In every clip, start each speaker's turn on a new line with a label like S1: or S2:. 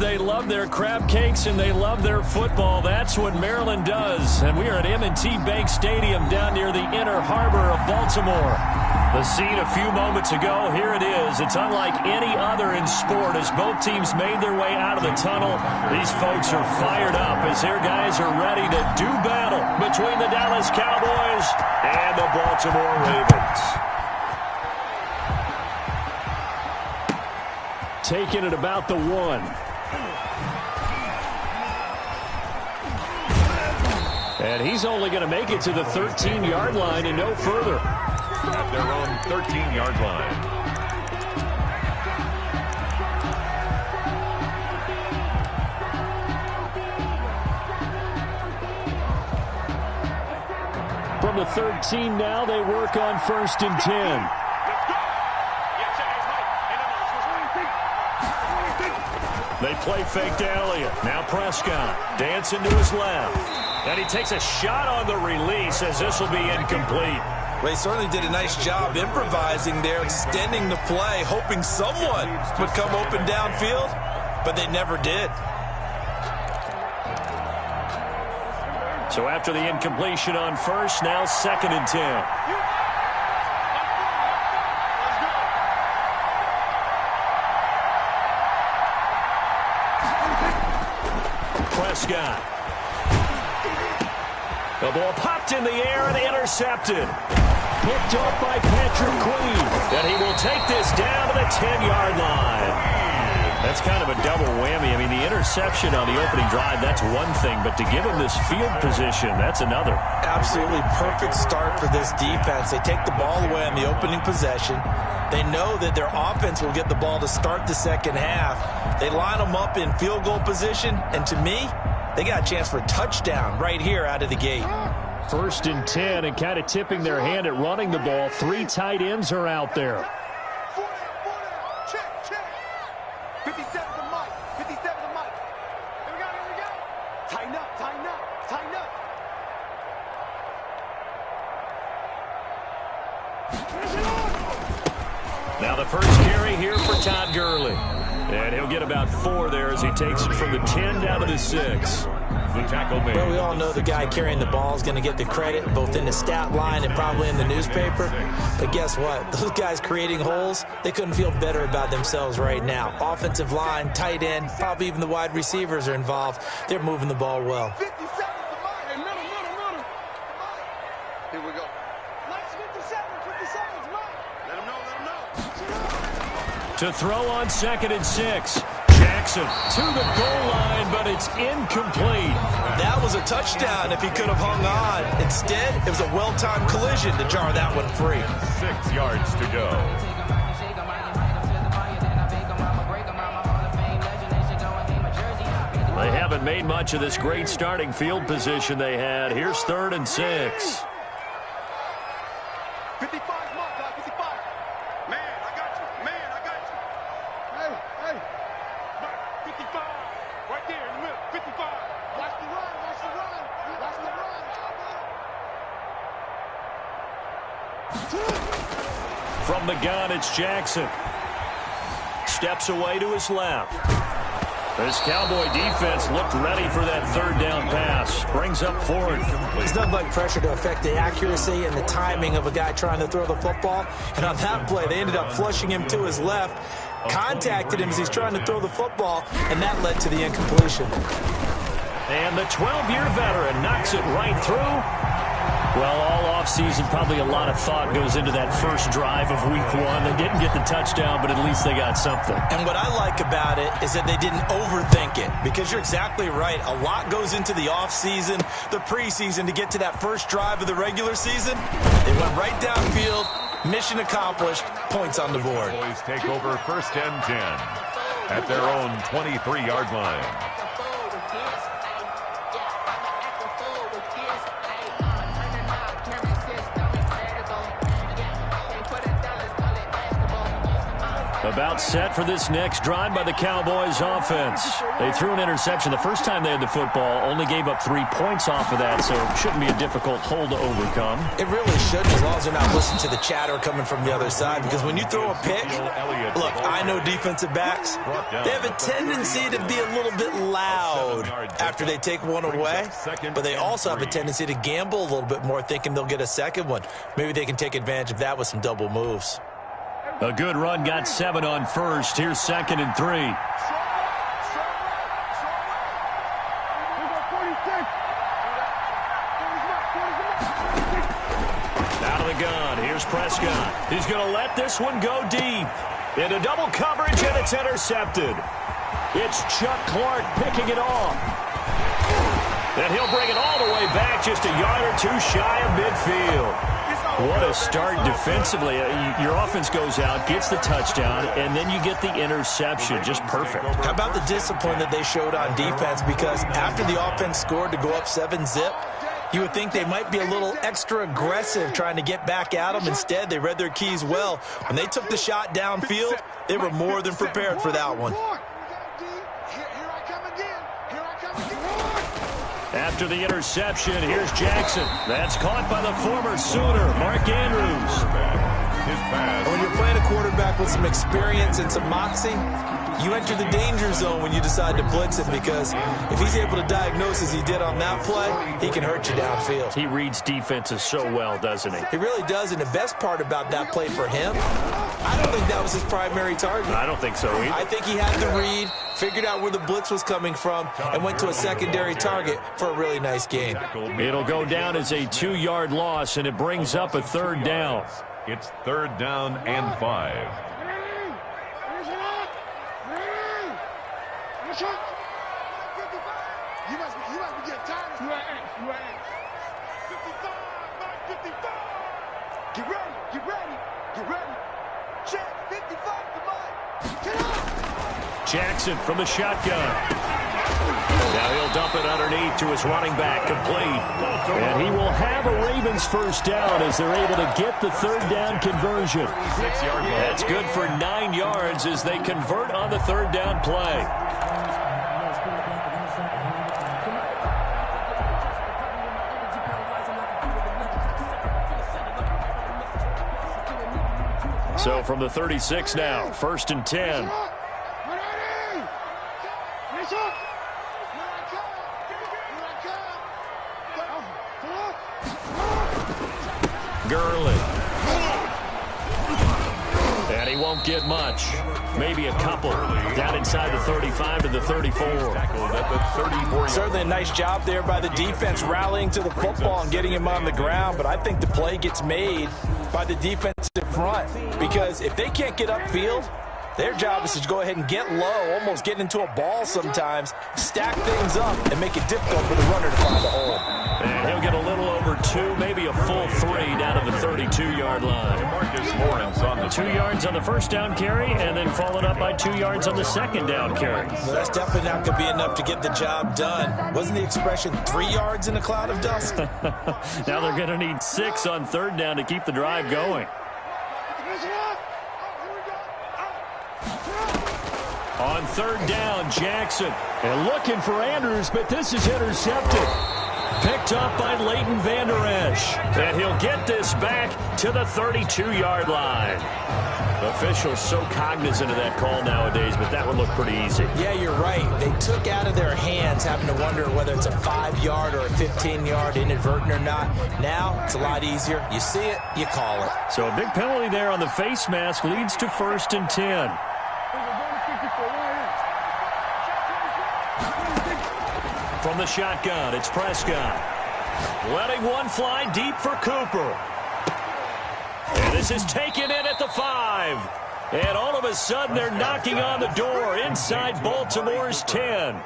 S1: they love their crab cakes, and they love their football. That's what Maryland does. And we are at M&T Bank Stadium down near the Inner Harbor of Baltimore. The scene a few moments ago, here it is. It's unlike any other in sport as both teams made their way out of the tunnel. These folks are fired up as their guys are ready to do battle between the Dallas Cowboys and the Baltimore Ravens. Taking it about the 1. And he's only going to make it to the 13-yard line and no further.
S2: At their own 13-yard line.
S1: From the 13 now, they work on 1st and 10. They play fake to Elliott. Now Prescott dancing to his left. And he takes a shot on the release as this will be incomplete.
S3: Well, he certainly did a nice job improvising there, extending the play, hoping someone would come open downfield, but they never did.
S1: So after the incompletion on 1st, now 2nd and 10. Prescott. The ball popped in the air and intercepted. Picked off by Patrick Queen. And he will take this down to the 10-yard line. That's kind of a double whammy. I mean, the interception on the opening drive, that's one thing. But to give him this field position, that's another.
S3: Absolutely perfect start for this defense. They take the ball away on the opening possession. They know that their offense will get the ball to start the second half. They line them up in field goal position. And to me, they got a chance for a touchdown right here out of the gate.
S1: 1st and 10, and kind of tipping their hand at running the ball. 3 tight ends are out there.
S4: Check, check. 57 to Mike. 57 to Mike. Here we go, here we go. Tighten up, tighten up, tighten up.
S1: Now the first carry here for Todd Gurley. And he'll get about 4 there as he takes it from the 10 down to the 6.
S2: The tackle made.
S3: Well, we all know the guy carrying the ball is going to get the credit, both in the stat line and probably in the newspaper. But guess what? Those guys creating holes, they couldn't feel better about themselves right now. Offensive line, tight end, probably even the wide receivers are involved. They're moving the ball well.
S4: 57 to Mike. Hey, middle. Here we go. Mike's 57 to Mike. Let him know.
S1: To throw on 2nd and 6. Jackson to the goal line, but it's incomplete.
S3: That was a touchdown if he could have hung on. Instead, it was a well-timed collision to jar that one free.
S2: 6 yards to go.
S1: They haven't made much of this great starting field position they had. Here's 3rd and 6.
S4: 55 Mike, 55. Man, I got you. Hey. Mike, 55. Right there in the middle. 55. Watch the run.
S1: From the gun, it's Jackson. Steps away to his left. This Cowboy defense looked ready for that 3rd down pass. Brings up 4th.
S3: It's nothing like pressure to affect the accuracy and the timing of a guy trying to throw the football. And on that play, they ended up flushing him to his left, contacted him as he's trying to throw the football, and that led to the incompletion.
S1: And the 12-year veteran knocks it right through. Well, all offseason, probably a lot of thought goes into that first drive of Week 1. They didn't get the touchdown, but at least they got something.
S3: And what I like about it is that they didn't overthink it, because you're exactly right. A lot goes into the offseason, the preseason, to get to that first drive of the regular season. They went right downfield, mission accomplished, points on the board.
S2: Boys take over 1st and 10 at their own 23-yard line.
S1: About set for this next drive by the Cowboys offense. They threw an interception the first time they had the football, only gave up 3 points off of that, so it shouldn't be a difficult hole to overcome.
S3: It really shouldn't, as long as they're not listening to the chatter coming from the other side, because when you throw a pick, look, I know defensive backs, they have a tendency to be a little bit loud after they take one away, but they also have a tendency to gamble a little bit more, thinking they'll get a second one. Maybe they can take advantage of that with some double moves.
S1: A good run got 7 on first. Here's 2nd and 3. Out of the gun. Here's Prescott. He's going to let this one go deep. Into double coverage, and it's intercepted. It's Chuck Clark picking it off. And he'll bring it all the way back, just a yard or two shy of midfield. What a start defensively. Your offense goes out, gets the touchdown, and then you get the interception. Just perfect.
S3: How about the discipline that they showed on defense? Because after the offense scored to go up 7-zip, you would think they might be a little extra aggressive trying to get back at them. Instead, they read their keys well. When they took the shot downfield, they were more than prepared for that one.
S1: After the interception, here's Jackson. That's caught by the former Sooner, Mark Andrews.
S3: When you're playing a quarterback with some experience and some moxie, you enter the danger zone when you decide to blitz him, because if he's able to diagnose as he did on that play, he can hurt you downfield.
S1: He reads defenses so well, doesn't he?
S3: He really does, and the best part about that play for him, I don't think that was his primary target.
S1: I don't think so either.
S3: I think he had the read, figured out where the blitz was coming from, and went to a secondary target for a really nice gain.
S1: It'll go down as a 2-yard loss, and it brings up a 3rd down.
S2: It's 3rd down and 5.
S4: You must be getting tired. You ain't. 55, 55. Get ready. Check, 55, come on. Get up.
S1: Jackson from the shotgun. Now he'll dump it underneath to his running back, complete. And he will have a Ravens 1st down as they're able to get the 3rd down conversion. That's good for 9 yards as they convert on the 3rd down play. So from the 36 now, 1st and 10. Gurley. And he won't get much. Maybe a couple. Down inside the 35 to the 34.
S3: Certainly a nice job there by the defense, rallying to the football and getting him on the ground. But I think the play gets made by the defensive front, because if they can't get upfield, their job is to go ahead and get low, almost get into a ball sometimes, stack things up, and make it difficult for the runner to find a hole.
S1: And he'll get a little over 2, maybe a full 3 down to the 32-yard line. 2 yards on the 1st down carry, and then followed up by 2 yards on the 2nd down carry.
S3: Well, that's definitely not going to be enough to get the job done. Wasn't the expression 3 yards in a cloud of dust?
S1: Now they're going to need 6 on 3rd down to keep the drive going. On 3rd down, Jackson. And looking for Andrews, but this is intercepted. Picked up by Leighton Vander Esch. And he'll get this back to the 32-yard line. Officials so cognizant of that call nowadays, but that would look pretty easy.
S3: Yeah, you're right. They took out of their hands having to wonder whether it's a 5-yard or a 15-yard, inadvertent or not. Now, it's a lot easier. You see it, you call it.
S1: So a big penalty there on the face mask leads to 1st and 10. From the shotgun, it's Prescott. Letting one fly deep for Cooper. And this is taken in at the 5. And all of a sudden, they're knocking on the door inside Baltimore's 10.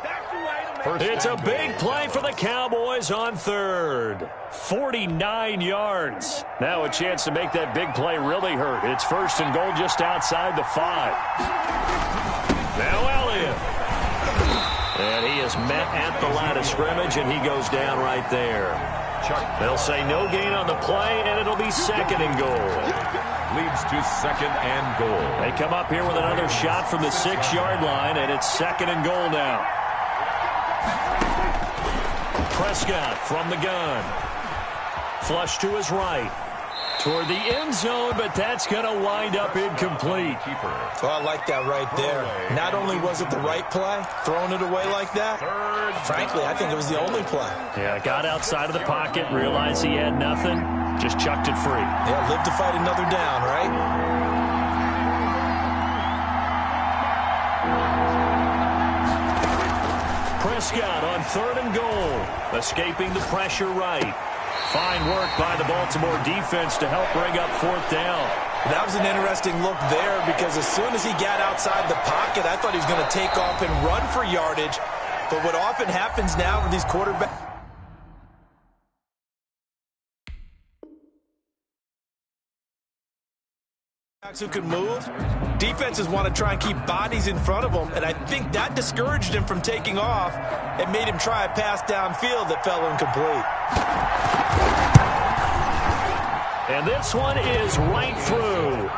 S1: It's a big play for the Cowboys on 3rd. 49 yards. Now a chance to make that big play really hurt. It's 1st and goal just outside the 5. Now Elliott. And he is met at the line of scrimmage, and he goes down right there. They'll say no gain on the play, and it'll be second and goal.
S2: Leads to second and goal.
S1: They come up here with another shot from the 6-yard line, and it's second and goal now. Prescott from the gun. Flush to his right. Toward the end zone, but that's going to wind up incomplete.
S3: So I like that right there. Not only was it the right play, throwing it away like that, frankly, I think it was the only play.
S1: Yeah, got outside of the pocket, realized he had nothing, just chucked it free.
S3: Yeah, live to fight another down, right?
S1: Prescott on third and goal, escaping the pressure right. Fine work by the Baltimore defense to help bring up fourth down.
S3: That was an interesting look there because as soon as he got outside the pocket, I thought he was going to take off and run for yardage. But what often happens now with these quarterbacks who can move, defenses want to try and keep bodies in front of them, and I think that discouraged him from taking off and made him try a pass downfield that fell incomplete.
S1: And this one is right through.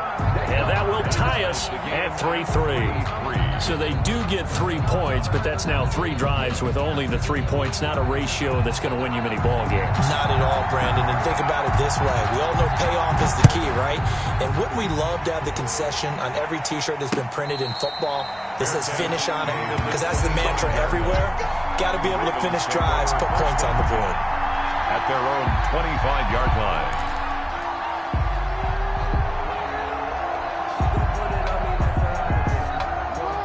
S1: And that will tie us at 3-3. So they do get 3 points, but that's now 3 drives with only the 3 points, not a ratio that's going to win you many ball games.
S3: Not at all, Brandon. And think about it this way. We all know payoff is the key, right? And wouldn't we love to have the concession on every T-shirt that's been printed in football that says finish on it? Because that's the mantra everywhere. Got to be able to finish drives, put points on the board.
S2: At their own 25-yard line.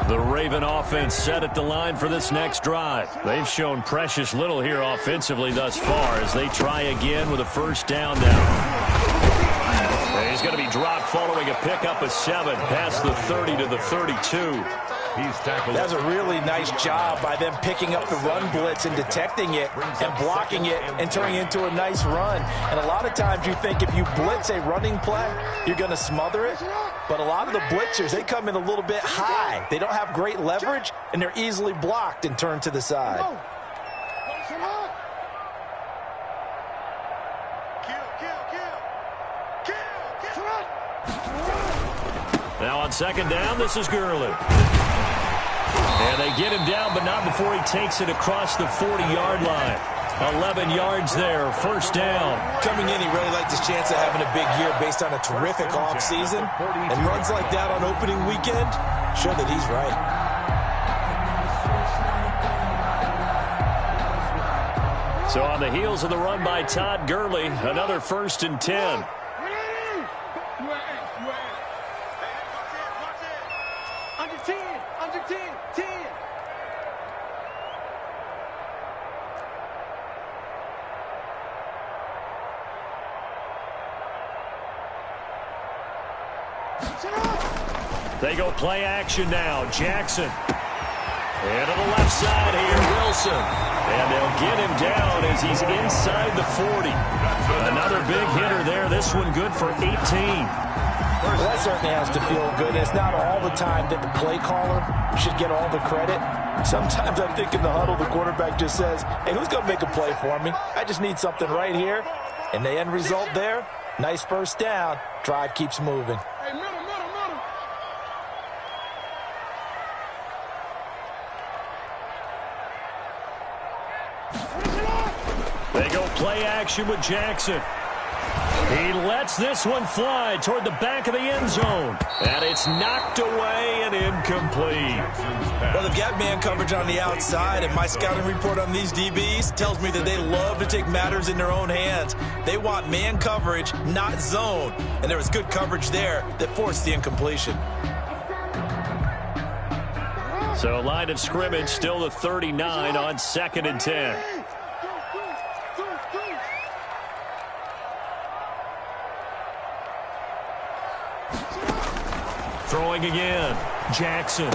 S1: The Raven offense set at the line for this next drive. They've shown precious little here offensively thus far as they try again with a first down now. And he's going to be dropped following a pickup of 7 past the 30 to the 32.
S2: He's tackled.
S3: That's a really nice job by them picking up the run blitz and detecting it and blocking it and turning it into a nice run. And a lot of times you think if you blitz a running play, you're going to smother it. But a lot of the blitzers, they come in a little bit high. They don't have great leverage, and they're easily blocked and turned to the side.
S1: Now on second down, this is Gurley. And they get him down, but not before he takes it across the 40-yard line. 11 yards there, first down.
S3: Coming in, he really liked his chance of having a big year based on a terrific offseason. And runs like that on opening weekend show that he's right.
S1: So on the heels of the run by Todd Gurley, another 1st and 10.
S4: Under 10, under 10, 10.
S1: They go play action now. Jackson. And to the left side here, Wilson. And they'll get him down as he's inside the 40. Another big hitter there. This one good for 18.
S3: Well, that certainly has to feel good. It's not all the time that the play caller should get all the credit. Sometimes I think in the huddle, the quarterback just says, hey, who's going to make a play for me? I just need something right here. And the end result there, nice first down. Drive keeps moving.
S4: Hey, middle.
S1: They go play action with Jackson. He lets this one fly toward the back of the end zone. And it's knocked away and incomplete.
S3: Well, they've got man coverage on the outside, and my scouting report on these DBs tells me that they love to take matters in their own hands. They want man coverage, not zone. And there was good coverage there that forced the incompletion.
S1: So line of scrimmage still the 39 on 2nd and 10. Throwing again. Jackson.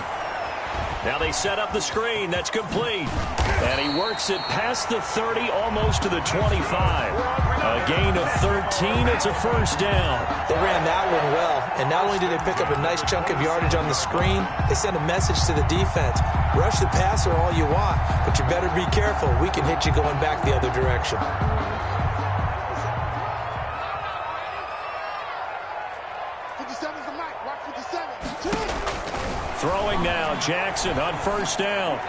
S1: Now they set up the screen. That's complete. And he works it past the 30, almost to the 25. A gain of 13. It's a first down.
S3: They ran that one well. And not only did they pick up a nice chunk of yardage on the screen, they sent a message to the defense. Rush the passer all you want, but you better be careful. We can hit you going back the other direction.
S1: Throwing now, Jackson on first down.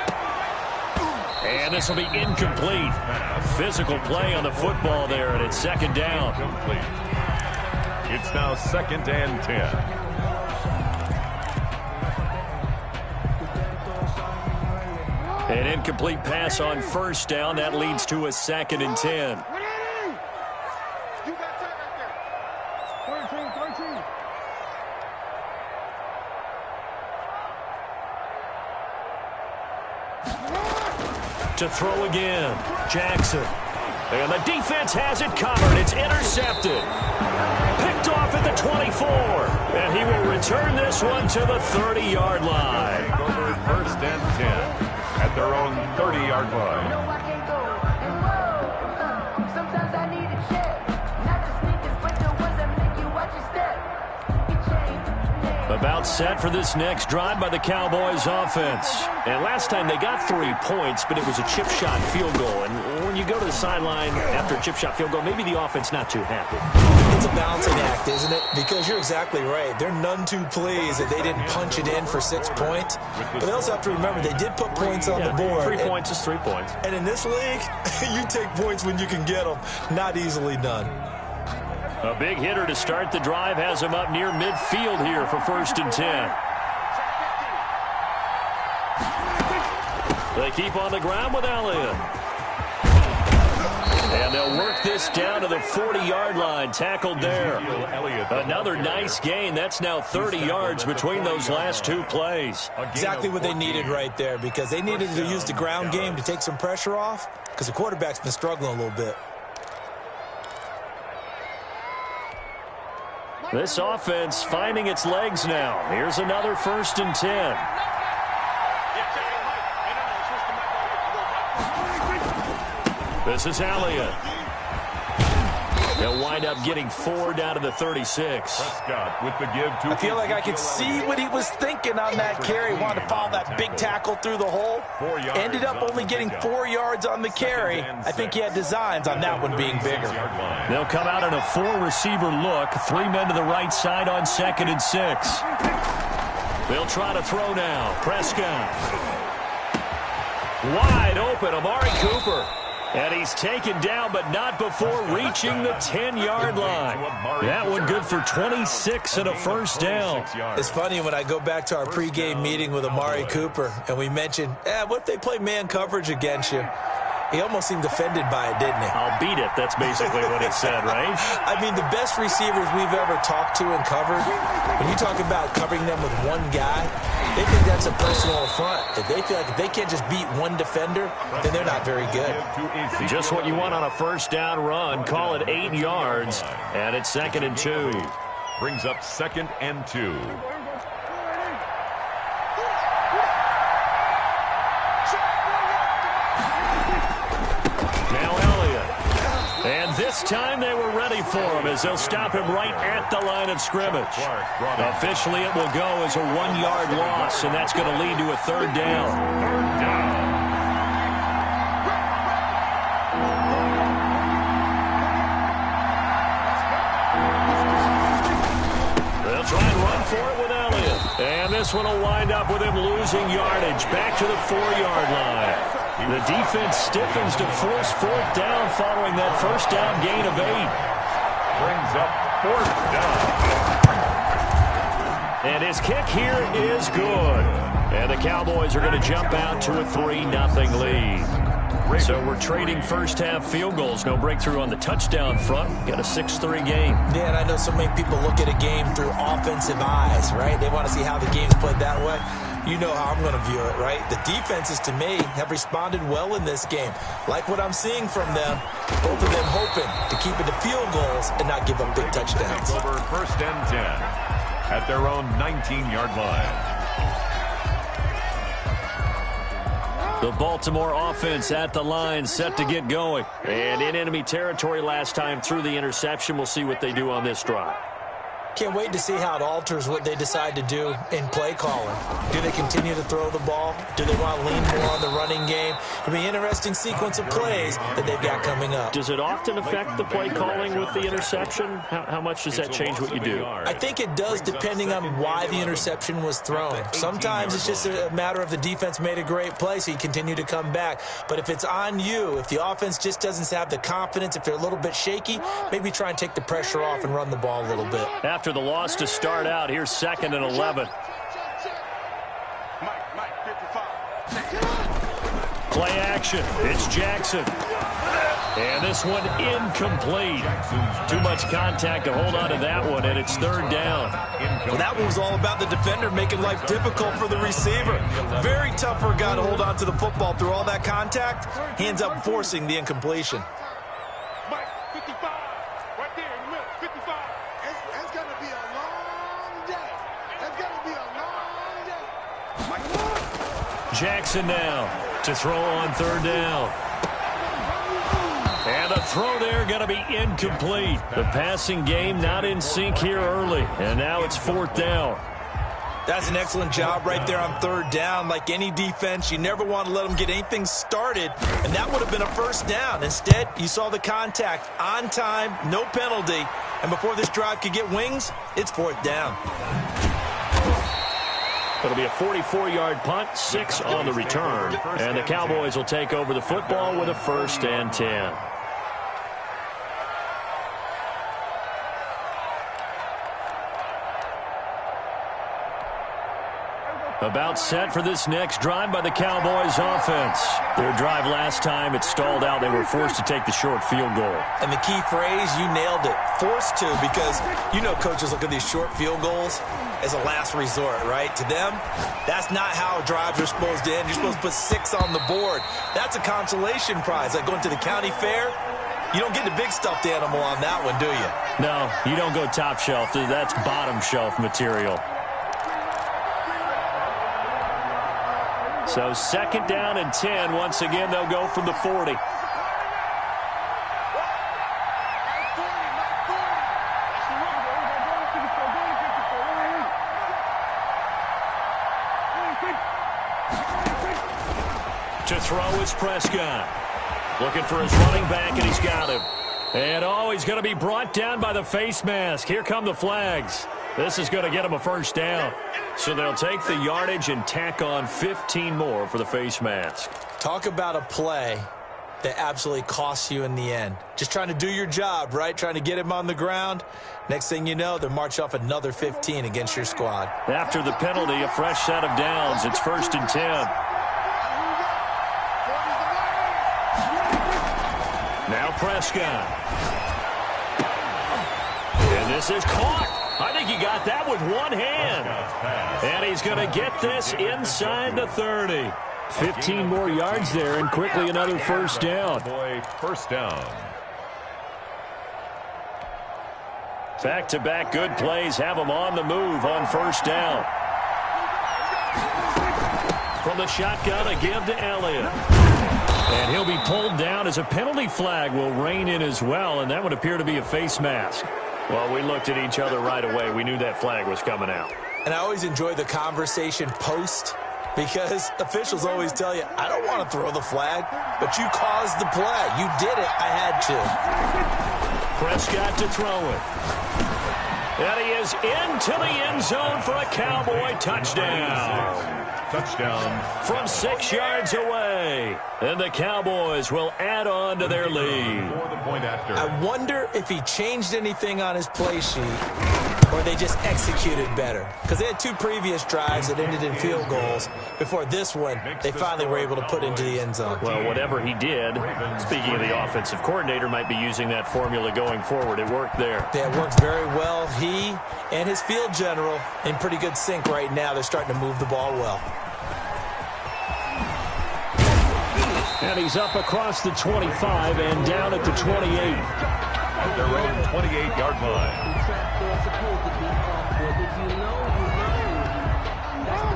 S1: And this will be incomplete. Physical play on the football there, and it's second down.
S2: It's now 2nd and 10.
S1: An incomplete pass on first down. That leads to a 2nd and 10. To throw again, Jackson. And the defense has it covered. It's intercepted. Picked off at the 24. And he will return this one to the 30-yard line.
S2: Over 1st and 10 at their own 30-yard line.
S5: Sometimes I need a check. Not the sneakers, but the ones that make you watch your step.
S1: About set for this next drive by the Cowboys offense. And last time they got 3 points, but it was a chip shot field goal. And when you go to the sideline after a chip shot field goal, maybe the offense not too happy.
S3: It's a balancing act, isn't it? Because you're exactly right. They're none too pleased that they didn't punch it in for 6 points. But they also have to remember they did put points on the board.
S1: 3 points is 3 points.
S3: And in this league, you take points when you can get them. Not easily done.
S1: A big hitter to start the drive has him up near midfield here for 1st and 10. They keep on the ground with Elliott. And they'll work this down to the 40-yard line. Tackled there. Another nice gain. That's now 30 yards between those last 2 plays.
S3: Exactly what they needed right there, because they needed to use the ground game to take some pressure off, because the quarterback's been struggling a little bit.
S1: This offense finding its legs now. Here's another 1st and 10. This is Elliott. They'll wind up getting 4 down to the 36.
S2: Prescott with the give to
S3: I feel like I could see what he was thinking on that carry. Wanted to follow that big tackle through the hole. Ended up only getting 4 yards on the carry. I think he had designs on that one being bigger.
S1: They'll come out in a 4-receiver look. 3 men to the right side on 2nd and 6. They'll try to throw now. Prescott. Wide open, Amari Cooper. And he's taken down, but not before reaching the 10-yard line. That one good for 26 and a first down.
S3: It's funny when I go back to our pregame meeting with Amari Cooper, and we mentioned, what if they play man coverage against you? He almost seemed offended by it, didn't he?
S1: I'll beat it. That's basically what he said, right?
S3: I mean, the best receivers we've ever talked to and covered, when you talk about covering them with one guy, they think that's a personal affront. If they feel like if they can't just beat one defender, then they're not very good.
S1: Just what you want on a first down run. Call it 8 yards, and it's 2nd and 2.
S2: brings up 2nd and 2.
S1: This time they were ready for him as they'll stop him right at the line of scrimmage. Officially it will go as a 1-yard loss, and that's going to lead to a 3rd down. They'll try and run for it with Elliott. And this one will wind up with him losing yardage back to the 4-yard line. The defense stiffens to force 4th down following that first down gain of 8.
S2: Brings up 4th down.
S1: And his kick here is good. And the Cowboys are going to jump out to a 3-0 lead. So we're trading first-half field goals. No breakthrough on the touchdown front. Got a 6-3 game.
S3: Yeah, and I know so many people look at a game through offensive eyes, right? They want to see how the game's played that way. You know how I'm going to view it, right? The defenses, to me, have responded well in this game. Like what I'm seeing from them, both of them hoping to keep it to field goals and not give up big touchdowns.
S2: Over 1st and 10 at their own 19-yard line.
S1: The Baltimore offense at the line, set to get going. And in enemy territory last time through the interception. We'll see what they do on this drive.
S3: Can't wait to see how it alters what they decide to do in play calling. Do they continue to throw the ball? Do they want to lean more on the running game? It'll be an interesting sequence of plays that they've got coming up.
S1: Does it often affect the play calling with the interception? How much does that change what you do?
S3: I think it does, depending on why the interception was thrown. Sometimes it's just a matter of the defense made a great play, so you continue to come back. But if it's on you, if the offense just doesn't have the confidence, if they're a little bit shaky, maybe try and take the pressure off and run the ball a little bit.
S1: After the loss to start out, here's 2nd and 11. Play action. It's Jackson. And this one incomplete. Too much contact to hold on to that one, and it's 3rd down.
S3: Well, that one was all about the defender making life difficult for the receiver. Very tough for a guy to hold on to the football through all that contact. He ends up forcing the incompletion.
S1: Jackson now to throw on 3rd down. And the throw there going to be incomplete. The passing game not in sync here early. And now it's 4th down.
S3: That's an excellent job right there on 3rd down. Like any defense, you never want to let them get anything started. And that would have been a 1st down. Instead, you saw the contact on time, no penalty. And before this drive could get wings, it's 4th down.
S1: It'll be a 44-yard punt, 6 on the return. And the Cowboys will take over the football with a 1st and 10. About set for this next drive by the Cowboys offense. Their drive last time, it stalled out. They were forced to take the short field goal.
S3: And the key phrase, you nailed it, forced to, because you know coaches look at these short field goals as a last resort, right? To them, that's not how drives are supposed to end. You're supposed to put 6 on the board. That's a consolation prize. Like going to the county fair, you don't get the big stuffed animal on that one, do you?
S1: No, you don't go top shelf. That's bottom shelf material. So 2nd down and 10. Once again, they'll go from the 40. To throw is Prescott. Looking for his running back, and he's got him. And, he's going to be brought down by the face mask. Here come the flags. This is going to get him a 1st down. So they'll take the yardage and tack on 15 more for the face mask.
S3: Talk about a play that absolutely costs you in the end. Just trying to do your job, right? Trying to get him on the ground. Next thing you know, they'll march off another 15 against your squad.
S1: After the penalty, a fresh set of downs. It's 1st and 10. Now Prescott. And this is caught. I think he got that with one hand. And he's going to get this inside the 30. 15 more yards there, and quickly another 1st down.
S2: 1st down.
S1: Back-to-back good plays have him on the move on 1st down. From the shotgun, a give to Elliott. And he'll be pulled down as a penalty flag will rein in as well, and that would appear to be a face mask. Well, we looked at each other right away. We knew that flag was coming out.
S3: And I always enjoy the conversation post, because officials always tell you, I don't want to throw the flag, but you caused the play. You did it. I had to.
S1: Prescott to throw it. And he is into the end zone for a Cowboy touchdown.
S2: Touchdown.
S1: From 6 yards away. And the Cowboys will add on to their lead.
S3: I wonder if he changed anything on his play sheet or they just executed better. Because they had 2 previous drives that ended in field goals. Before this one, they finally were able to put into the end zone.
S1: Well, whatever he did, speaking of the offensive coordinator, might be using that formula going forward. It worked there.
S3: Yeah, it worked very well. He and his field general in pretty good sync right now. They're starting to move the ball well.
S1: And he's up across the 25 and down at the 28.
S2: At their own 28-yard line.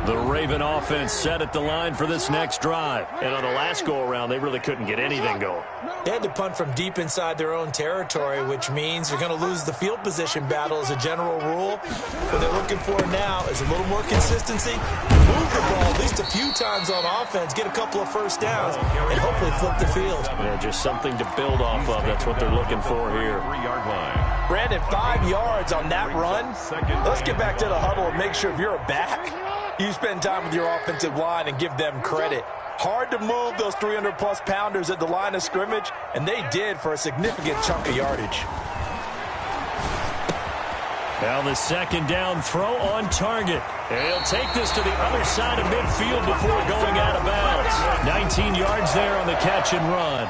S1: The Raven offense set at the line for this next drive. And on the last go-around, they really couldn't get anything going.
S3: They had to punt from deep inside their own territory, which means you're going to lose the field position battle as a general rule. What they're looking for now is a little more consistency. Move the ball at least a few times on offense, get a couple of first downs, and hopefully flip the field.
S1: Yeah, just something to build off of. That's what they're looking for here.
S2: 3-yard line.
S3: Brandon, 5 yards on that run. Let's get back to the huddle and make sure if you're a back, you spend time with your offensive line and give them credit. Hard to move those 300-plus pounders at the line of scrimmage, and they did for a significant chunk of yardage.
S1: Now the second down throw on target. And he'll take this to the other side of midfield before going out of bounds. 19 yards there on the catch and run.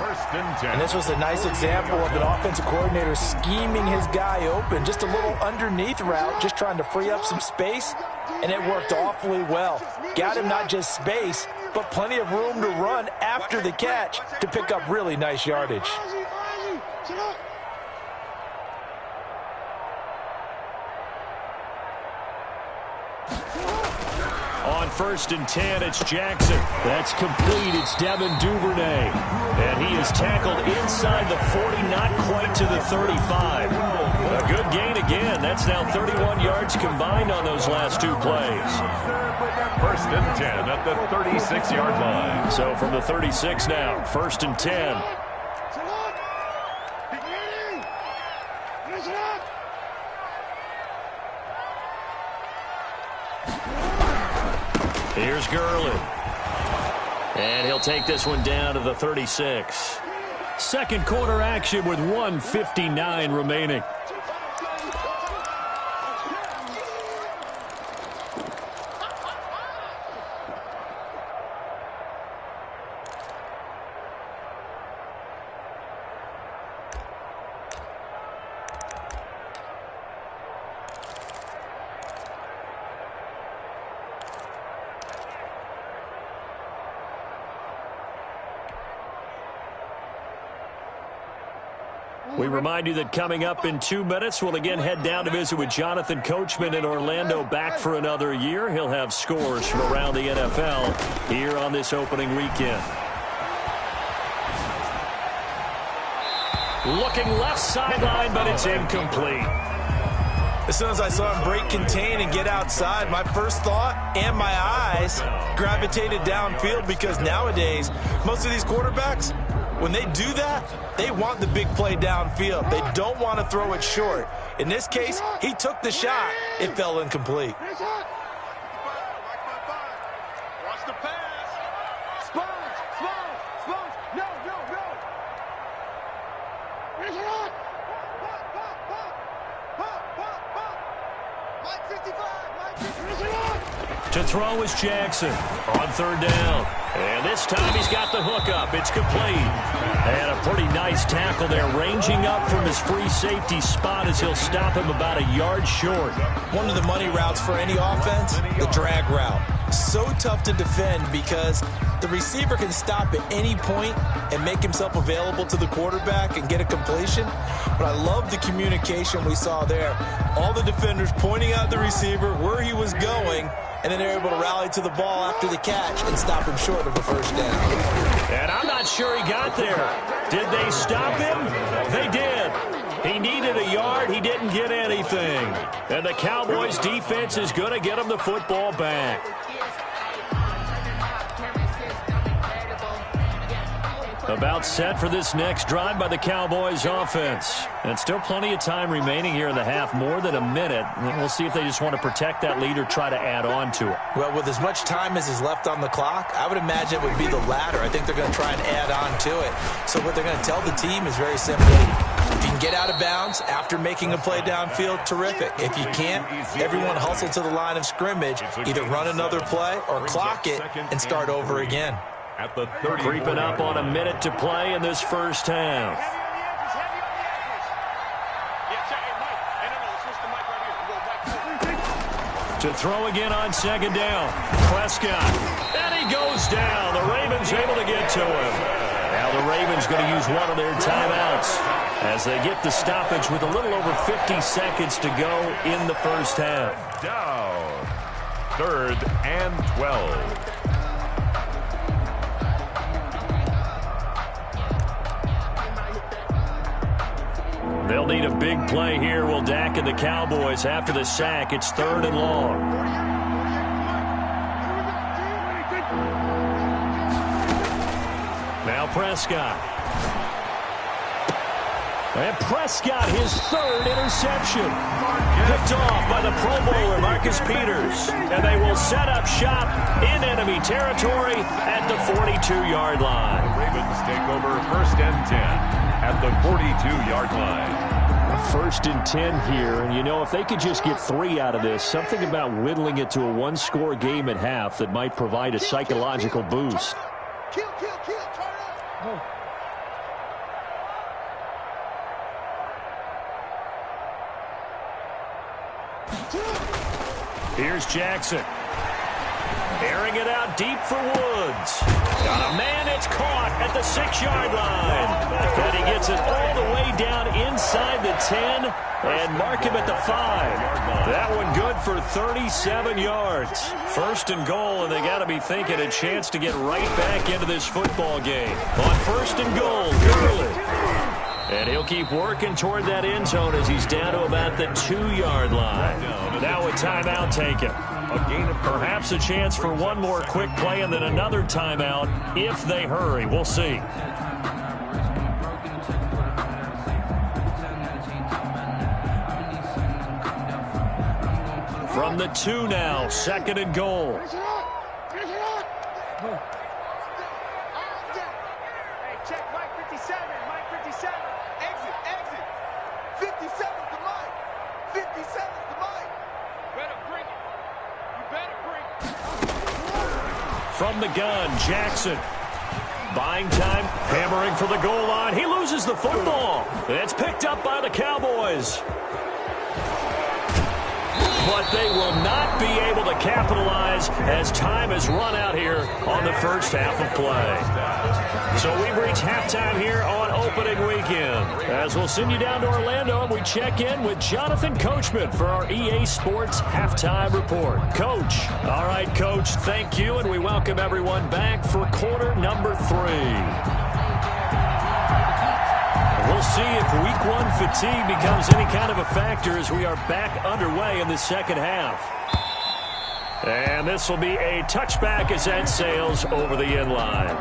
S3: And this was a nice example of an offensive coordinator scheming his guy open. Just a little underneath route, just trying to free up some space, and it worked awfully well. Got him not just space, but plenty of room to run after the catch to pick up really nice yardage.
S1: On 1st and 10, it's Jackson. That's complete. It's Devin Duvernay. And he is tackled inside the 40, not quite to the 35. A good gain again. That's now 31 yards combined on those last 2 plays.
S2: 1st and 10 at the 36-yard line.
S1: So from the 36 now, 1st and 10. Here's Gurley. And he'll take this one down to the 36. Second quarter action with 1:59 remaining. We remind you that coming up in 2 minutes, we'll again head down to visit with Jonathan Coachman in Orlando, back for another year. He'll have scores from around the NFL here on this opening weekend. Looking left sideline, but it's incomplete.
S3: As soon as I saw him break contain and get outside, my first thought and my eyes gravitated downfield, because nowadays, most of these quarterbacks, when they do that, they want the big play downfield. They don't want to throw it short. In this case, he took the shot. It fell incomplete.
S4: Watch the pass. Sponge. No. Here's it on. Mike 55.
S1: To throw is Jackson on 3rd down. And this time he's got the hook up. It's complete. And a pretty nice tackle there, ranging up from his free safety spot as he'll stop him about a yard short.
S3: One of the money routes for any offense, the drag route. So tough to defend because the receiver can stop at any point and make himself available to the quarterback and get a completion. But I love the communication we saw there. All the defenders pointing out the receiver, where he was going, and then they're able to rally to the ball after the catch and stop him short of a first down.
S1: And I'm not sure he got there. Did they stop him? They did. He needed a yard. He didn't get anything. And the Cowboys defense is going to get him the football back. About set for this next drive by the Cowboys offense. And still plenty of time remaining here in the half, more than a minute. We'll see if they just want to protect that lead or try to add on to it.
S3: Well, with as much time as is left on the clock, I would imagine it would be the latter. I think they're going to try and add on to it. So what they're going to tell the team is very simply, if you can get out of bounds after making a play downfield, terrific. If you can't, everyone hustle to the line of scrimmage, either run another play or clock it and start over again.
S2: At the
S1: Creeping up on a minute to play in this first half. To throw again on 2nd down. Prescott. And he goes down. The Ravens able to get to him. Now the Ravens going to use one of their timeouts as they get the stoppage with a little over 50 seconds to go in the first half.
S2: down. 3rd and 12.
S1: They'll need a big play here. Will Dak and the Cowboys after the sack. It's 3rd and long. Now Prescott. And Prescott, his 3rd interception. Picked off by the Pro Bowler, Marcus Peters. And they will set up shop in enemy territory at the 42-yard line.
S2: The Ravens take over 1st and 10 at the 42-yard line.
S1: 1st and 10 here, and you know, if they could just get 3 out of this, something about whittling it to a one-score game at half that might provide a psychological boost.
S4: Kill, turn up.
S1: Here's Jackson. Airing it out deep for Woods. Got a man, it's caught at the 6-yard line. And he gets it all the way down inside the 10 and mark him at the 5. That one good for 37 yards. 1st and goal, and they got to be thinking a chance to get right back into this football game. On 1st and goal, Gurley. And he'll keep working toward that end zone as he's down to about the 2-yard line. Now a timeout taken. Perhaps a chance for one more quick play and then another timeout if they hurry. We'll see. From the 2 now, 2nd and goal.
S4: Hey, check Mike 57. Mike 57. Exit. 57's the mic. 57's the mic. Better bring it. You better bring it.
S1: From the gun, Jackson. Buying time, hammering for the goal line. He loses the football. It's picked up by the Cowboys. But they will not be able to capitalize as time has run out here on the first half of play. So we've reached halftime here on opening weekend. As we'll send you down to Orlando and we check in with Jonathan Coachman for our EA Sports Halftime Report. Coach. All right, Coach, thank you, and we welcome everyone back for quarter number 3. We'll see if week 1 fatigue becomes any kind of a factor as we are back underway in the second half. And this will be a touchback as that sails over the end line.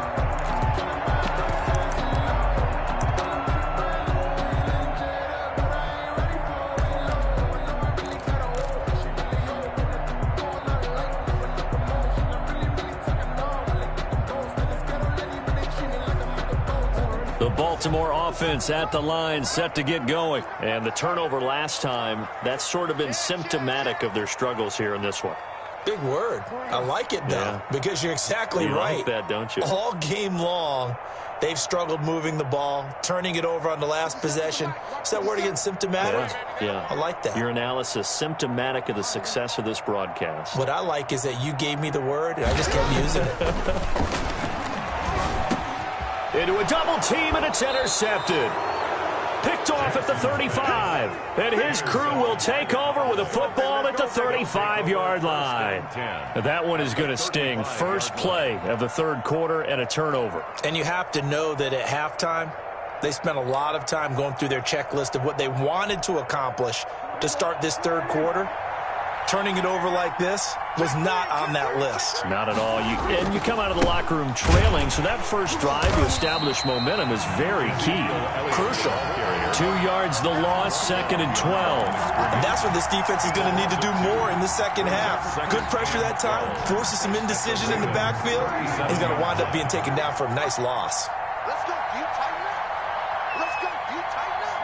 S1: The Baltimore offense at the line, set to get going. And the turnover last time, that's sort of been symptomatic of their struggles here in this one.
S3: Big word. I like it, though, because you're exactly right.
S1: You like that, don't you?
S3: All game long, they've struggled moving the ball, turning it over on the last possession. Is that word again, symptomatic?
S1: Yeah.
S3: I like that.
S1: Your analysis, symptomatic of the success of this broadcast.
S3: What I like is that you gave me the word, and I just kept using it.
S1: Into a double team, and it's intercepted. Picked off at the 35. And his crew will take over with a football at the 35-yard line. That one is going to sting. First play of the third quarter and a turnover.
S3: And you have to know that at halftime, they spent a lot of time going through their checklist of what they wanted to accomplish to start this third quarter. Turning it over like this was not on that list.
S1: Not at all. And you come out of the locker room trailing, so that first drive to establish momentum is very key.
S3: Crucial.
S1: 2 yards the loss, 2nd and 12.
S3: And that's what this defense is going to need to do more in the second half. Good pressure that time, forces some indecision in the backfield. He's going to wind up being taken down for a nice loss.
S4: Let's go, you tighten up. Let's go, you tighten up.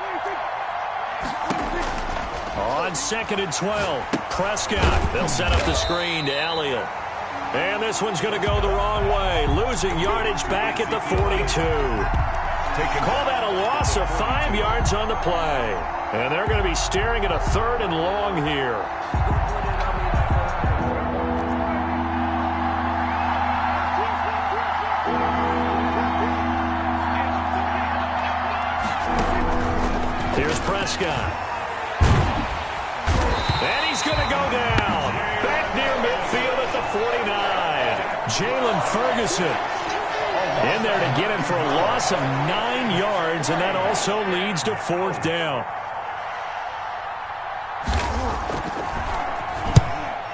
S1: On 2nd and 12, Prescott. They'll set up the screen to Elliott. And this one's going to go the wrong way. Losing yardage back at the 42. Call that a loss of 5 yards on the play. And they're going to be staring at a 3rd and long here. Here's Prescott. And he's going to go down. Back near midfield. Jalen Ferguson in there to get him for a loss of 9 yards, and that also leads to 4th down.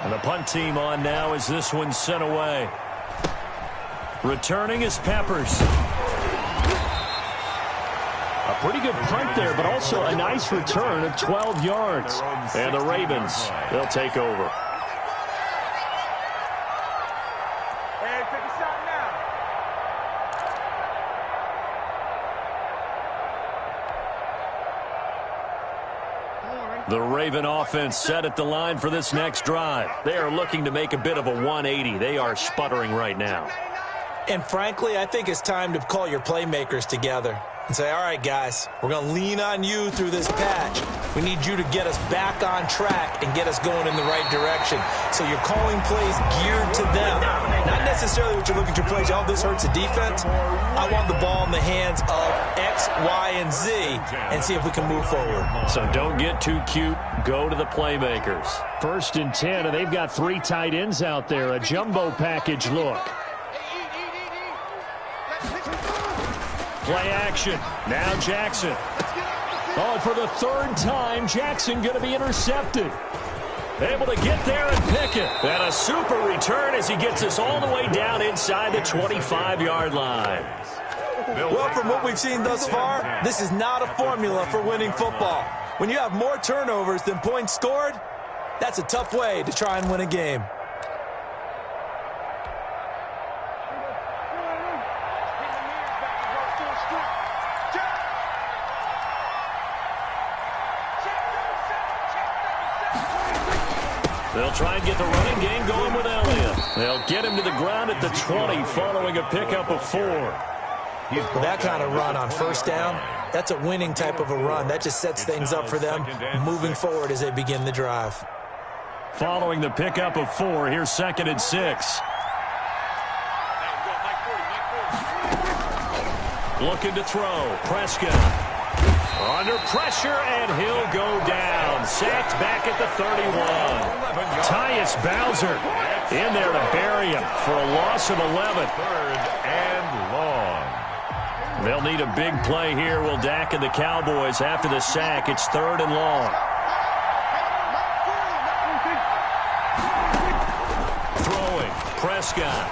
S1: And the punt team on now as this one's sent away. Returning is Peppers. A pretty good punt there, but also a nice return of 12 yards. And the Ravens, they'll take over.
S4: Hey, take a shot now.
S1: The Raven offense set at the line for this next drive. They are looking to make a bit of a 180. They are sputtering right now.
S3: And frankly, I think it's time to call your playmakers together and say, all right, guys, we're going to lean on you through this patch. We need you to get us back on track and get us going in the right direction. So you're calling plays geared to them. Not necessarily what you're looking to play. Oh, this hurts the defense. I want the ball in the hands of X, Y, and Z and see if we can move forward.
S1: So don't get too cute. Go to the playmakers. 1st and 10, and they've got 3 tight ends out there. A jumbo package look. Play action. Now Jackson. Oh, and for the 3rd time, Jackson going to be intercepted. Able to get there and pick it. And a super return as he gets us all the way down inside the 25-yard line.
S3: Well, from what we've seen thus far, this is not a formula for winning football. When you have more turnovers than points scored, that's a tough way to try and win a game.
S1: They'll try and get the running game going with Elliott. They'll get him to the ground at the 20 following a pickup of 4.
S3: That kind of run on 1st down, that's a winning type of a run. That just sets things up for them moving forward as they begin the drive.
S1: Following the pickup of 4, here's 2nd and 6. Looking to throw. Prescott. Under pressure, and he'll go down. Sacked back at the 31. Tyus Bowser in there to bury him for a loss of 11.
S2: 3rd and long.
S1: They'll need a big play here, will Dak and the Cowboys. After the sack, it's 3rd and long. Throwing. Prescott.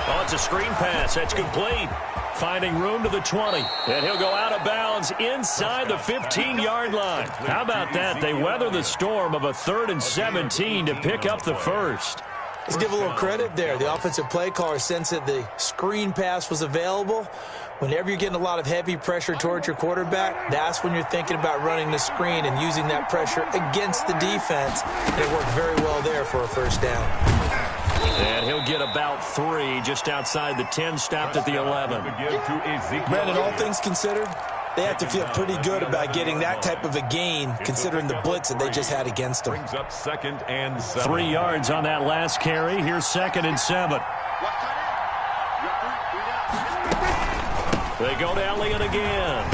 S1: Oh, it's a screen pass. That's complete. Finding room to the 20. And he'll go out of bounds inside the 15-yard line. How about that? They weather the storm of a 3rd and 17 to pick up the 1st.
S3: Let's give a little credit there. The offensive play caller sensed that the screen pass was available. Whenever you're getting a lot of heavy pressure towards your quarterback, that's when you're thinking about running the screen and using that pressure against the defense. And it worked very well there for a 1st down.
S1: And he'll get about 3 just outside the 10, stopped at the 11.
S3: Brandon, all things considered, they have to feel pretty good about getting that type of a gain considering the blitz that they just had against them.
S2: Brings up 2nd and 7.
S1: 3 yards on that last carry. Here's 2nd and 7. They go to Elliott again.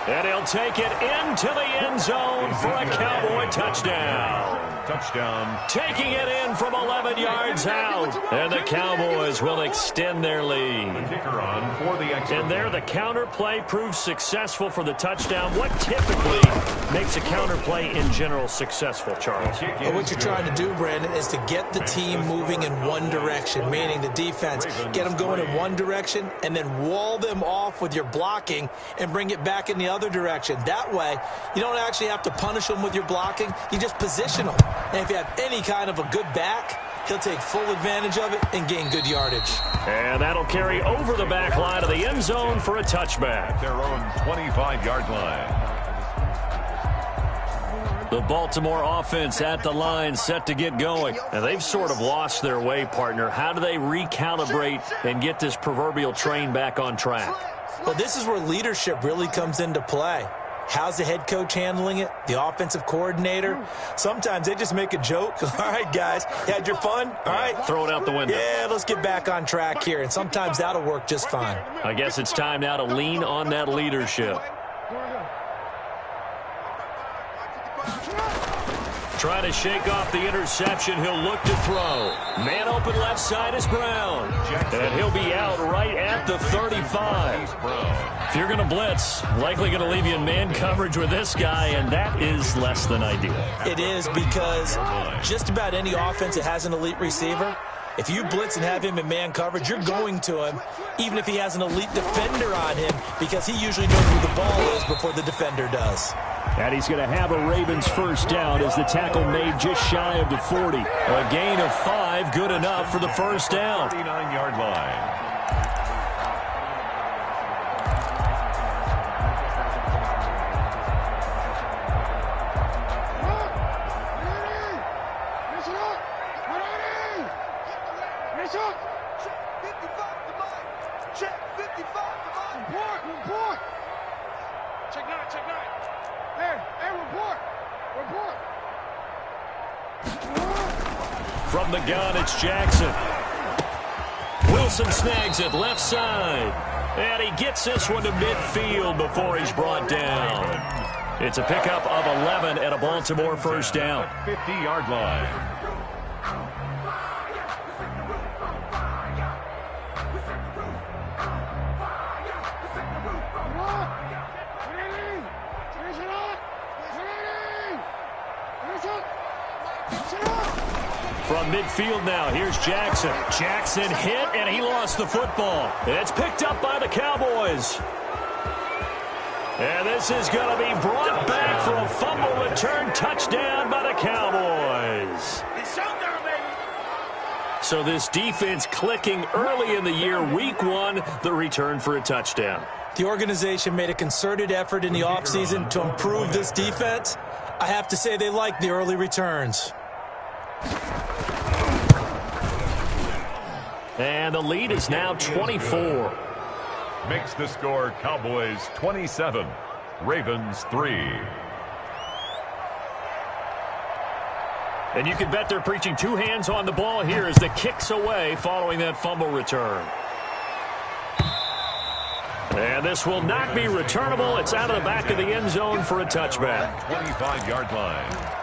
S1: And he'll take it into the end zone for a Cowboy touchdown.
S2: Touchdown.
S1: Taking it in from 11 yards out. And the Cowboys will extend their lead.
S2: The kicker on for the extra.
S1: And there the counter play proves successful for the touchdown. What typically makes a counter play in general successful, Charles?
S3: Well, what you're trying to do, Brandon, is to get the team moving in one direction, meaning the defense. Get them going in one direction and then wall them off with your blocking and bring it back in the other direction. That way, you don't actually have to punish them with your blocking. You just position them. And if you have any kind of a good back, he'll take full advantage of it and gain good yardage.
S1: And that'll carry over the back line of the end zone for a touchback.
S2: Their own 25-yard line.
S1: The Baltimore offense at the line set to get going. And they've sort of lost their way, partner. How do they recalibrate and get this proverbial train back on track?
S3: Well, this is where leadership really comes into play. How's the head coach handling it? The offensive coordinator? Sometimes they just make a joke. All right, guys, you had your fun? All right.
S1: Throw it out the window.
S3: Yeah, let's get back on track here. And sometimes that'll work just fine.
S1: I guess it's time now to lean on that leadership. trying to shake off the interception. He'll look to throw. Man open left side is Brown. And he'll be out right at the 35. If you're going to blitz, likely going to leave you in man coverage with this guy, and that is less than ideal.
S3: It is, because just about any offense that has an elite receiver, if you blitz and have him in man coverage, you're going to him, even if he has an elite defender on him, because he usually knows where the ball is before the defender does.
S1: And he's going to have a Ravens first down as the tackle made just shy of the 40. A gain of 5, good enough for the first down.
S2: 39-yard line.
S1: From the gun, it's Jackson. Wilson snags it left side. And he gets this one to midfield before he's brought down. It's a pickup of 11 and a Baltimore first down.
S2: 50-yard line.
S1: From midfield now, here's Jackson. Jackson hit, and he lost the football. It's picked up by the Cowboys. And this is going to be brought back for a fumble return touchdown by the Cowboys. So this defense clicking early in the year. Week 1, the return for a touchdown.
S3: The organization made a concerted effort in the offseason to improve this defense. I have to say they like the early returns.
S1: And the lead is now 24.
S2: Makes the score Cowboys 27, Ravens 3.
S1: And you can bet they're preaching 2 hands on the ball here as the kick's away following that fumble return. And this will not be returnable. It's out of the back of the end zone for a touchback.
S2: 25-yard line.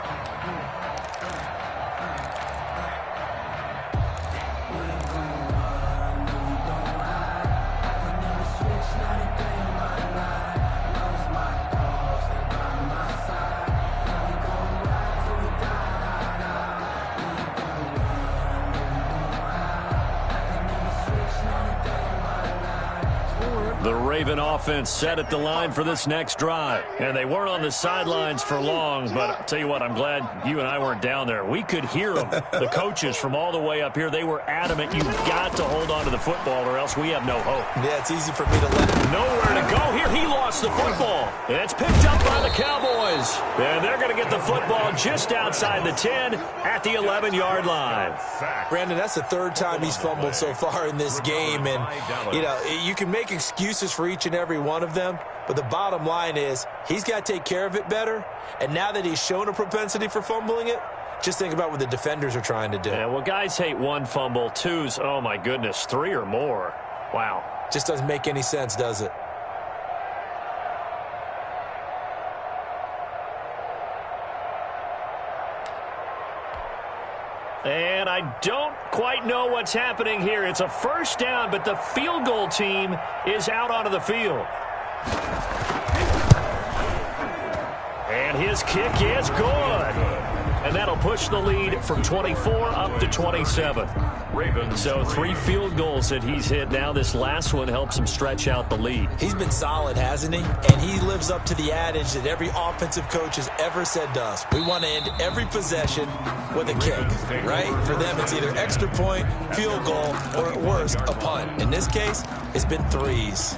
S1: The Raven offense set at the line for this next drive. And they weren't on the sidelines for long, but I'll tell you what, I'm glad you and I weren't down there. We could hear them. The coaches from all the way up here, they were adamant. You've got to hold on to the football or else we have no hope.
S3: Yeah, it's easy for me to let him.
S1: Nowhere to go here. He lost the football. It's picked up by the Cowboys. And they're going to get the football just outside the 10 at the 11-yard line.
S3: Brandon, that's the 3rd time he's fumbled so far in this game. And, you know, you can make excuses for each and every one of them, but the bottom line is he's got to take care of it better. And now that he's shown a propensity for fumbling it, just think about what the defenders are trying to do.
S1: Yeah, well, guys hate 1 fumble, 2's, oh my goodness, 3 or more. Wow.
S3: Just doesn't make any sense, does it?
S1: And I don't quite know what's happening here. It's a first down, but the field goal team is out onto the field. And his kick is good. And that'll push the lead from 24 up to 27. So 3 field goals that he's hit now. This last one helps him stretch out the lead.
S3: He's been solid, hasn't he? And he lives up to the adage that every offensive coach has ever said to us. We want to end every possession with a kick, right? For them, it's either extra point, field goal, or at worst, a punt. In this case, it's been 3s.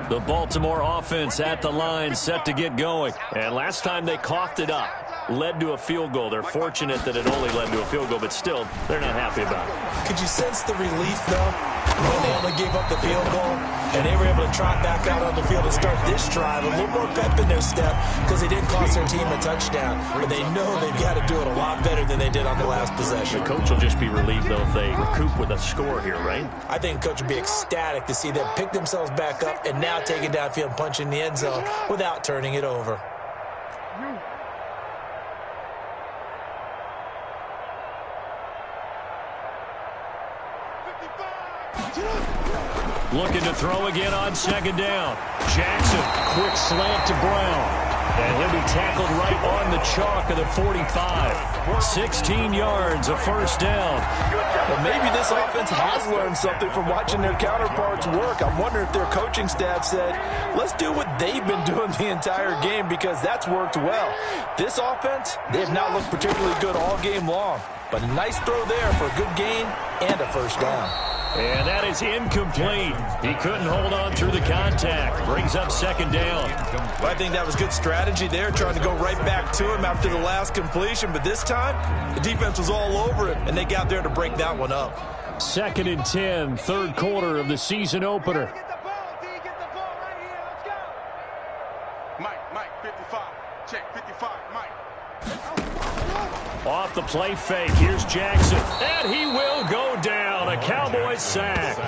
S1: The Baltimore offense at the line, set to get going. And last time they coughed it up. led to a field goal. They're fortunate that it only led to a field goal, but still, they're not happy about it.
S3: Could you sense the relief, though, when they only gave up the field goal and they were able to trot back out on the field and start this drive? A little more pep in their step because they didn't cost their team a touchdown, but they know they've got to do it a lot better than they did on the last possession.
S1: The coach will just be relieved, though, if they recoup with a score here, right?
S3: I think the coach would be ecstatic to see them pick themselves back up and now take it downfield and punch in the end zone without turning it over.
S1: Looking to throw again on second down. Jackson, quick slant to Brown. And he'll be tackled right on the chalk of the 45. 16 yards, a first down.
S3: Well, maybe this offense has learned something from watching their counterparts work. I'm wondering if their coaching staff said, let's do what they've been doing the entire game because that's worked well. This offense, they have not looked particularly good all game long. But a nice throw there for a good gain and a first down.
S1: And that is incomplete. He couldn't hold on through the contact. Brings up second down.
S3: Well, I think that was good strategy there, trying to go right back to him after the last completion. But this time, the defense was all over it, and they got there to break that one up.
S1: 2nd and 10, third quarter of the season opener.
S4: Mike, 55. Check, 55, Mike.
S1: Off the play fake, here's Jackson. And he will go down. A Cowboys sack.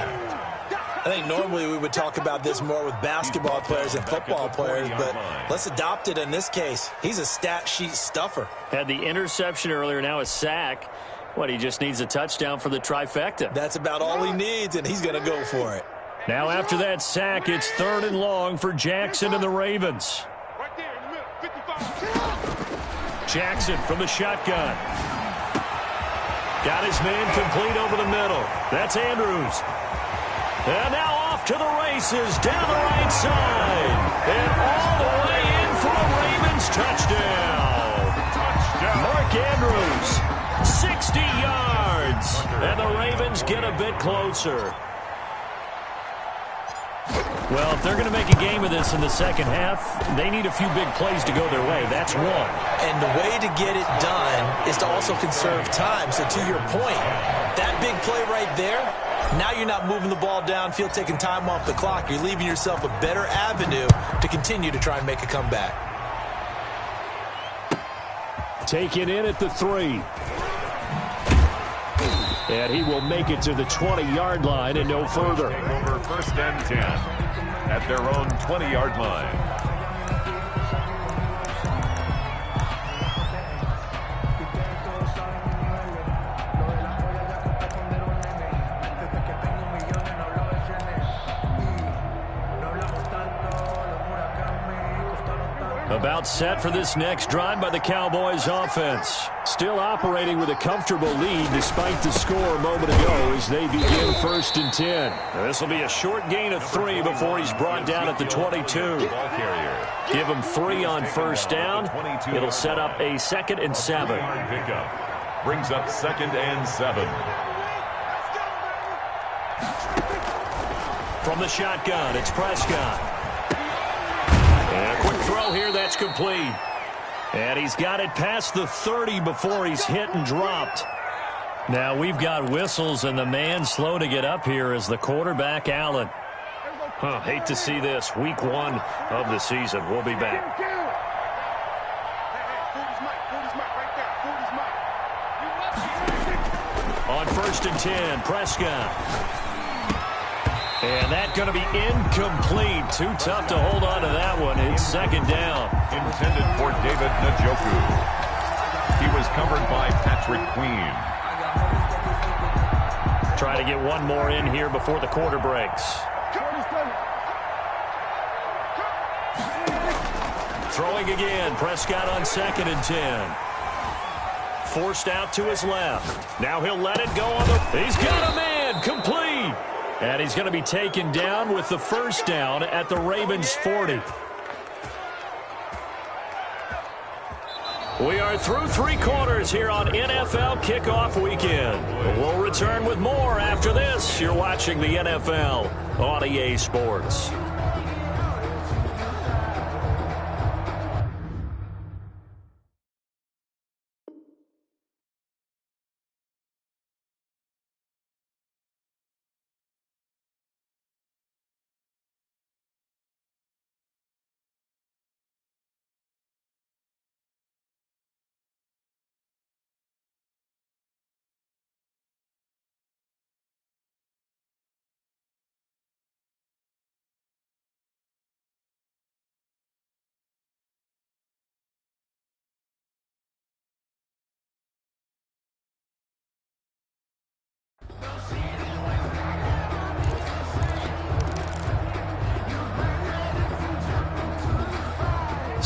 S3: I think normally we would talk about this more with basketball players and football players, but let's adopt it in this case. He's a stat sheet stuffer.
S1: Had the interception earlier, now a sack. What, he just needs a touchdown for the trifecta.
S3: That's about all he needs, and he's going to go for it.
S1: Now after that sack, it's 3rd and long for Jackson and the Ravens.
S4: Right there in the middle, 55.
S1: Jackson from the shotgun. Got his man complete over the middle. That's Andrews. And now off to the races down the right side. And all the way in for a Ravens touchdown. Mark Andrews, 60 yards. And the Ravens get a bit closer. Well, if they're going to make a game of this in the second half, they need a few big plays to go their way. That's one.
S3: And the way to get it done is to also conserve time. So to your point, that big play right there, now you're not moving the ball downfield, taking time off the clock. You're leaving yourself a better avenue to continue to try and make a comeback.
S1: Taken in at the 3. And he will make it to the 20-yard line and no further.
S2: Over 1st and 10 at their own 20-yard line.
S1: About set for this next drive by the Cowboys offense. Still operating with a comfortable lead despite the score a moment ago as they begin 1st and 10. This will be a short gain of 3 before he's brought down at the 22. Give him 3 on first down. It'll set up a 2nd and 7.
S2: Brings up 2nd and 7.
S1: From the shotgun, it's Prescott. And a quick throw here, that's complete. And he's got it past the 30 before he's hit and dropped. Now we've got whistles, and the man slow to get up here is the quarterback, Allen. Hate to see this. Week 1 of the season. We'll be back. On 1st and 10, Prescott. And that's going to be incomplete. Too tough to hold on to that one. It's 2nd down.
S2: Intended for David Njoku. He was covered by Patrick Queen.
S1: Try to get one more in here before the quarter breaks. Throwing again. Prescott on 2nd and 10. Forced out to his left. Now he'll let it go on the... He's got a man. Complete. And he's going to be taken down with the first down at the Ravens 40. We are through 3 quarters here on NFL Kickoff Weekend. We'll return with more after this. You're watching the NFL on EA Sports.